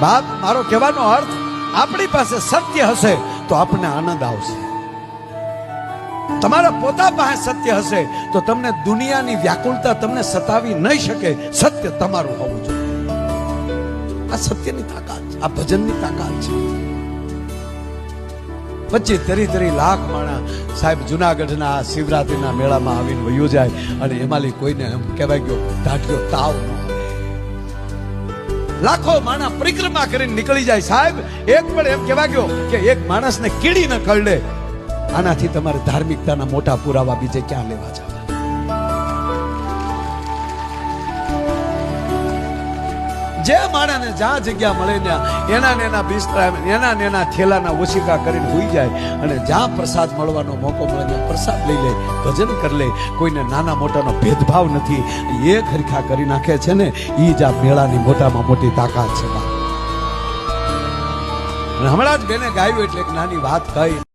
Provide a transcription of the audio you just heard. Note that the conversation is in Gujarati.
બાપ, મારો કહેવાનો અર્થ, આપણી પાસે સત્ય હશે તો આપણને આનંદ આવશે. તમારા પોતા પાસે સત્ય હશે તો તમને દુનિયાની વ્યાકુળતા તમને સતાવી નહીં શકે. સત્ય તમારું હોવું જોઈએ. આ સત્યની તાકાત છે, આ ભજનની તાકાત છે. 25-30 લાખ માણસ સાહેબ જુનાગઢના શિવરાત્રીના મેળામાં આવીને વયું જાય અને એમાંથી કોઈને એમ કહેવાય ગયો ઢાઢ્યો તાવ ન આવે. લાખો માણસ પરિક્રમા કરીને નીકળી જાય સાહેબ, એક પણ એમ કહેવા ગયો કે એક માણસને કીડી ન કરડે. આનાથી તમારે ધાર્મિકતાના મોટા પુરાવા બીજે ક્યાં લેવા જવા? જે માણસને જ્યાં જગ્યા મળે ને એના બિસ્તરા એના થેલાના ઓછીકા કરીને હોઈ જાય અને જ્યાં પ્રસાદ મળવાનો મોકો મળે ત્યાં પ્રસાદ લઈ લે, ભજન કરી લે. કોઈને નાના મોટાનો ભેદભાવ નથી. એ ખરખા કરી નાખે છે ને, એ જ આ મેળાની મોટામાં મોટી તાકાત છે. હમણાં જ બેને ગાયું એટલે એક નાની વાત કહી.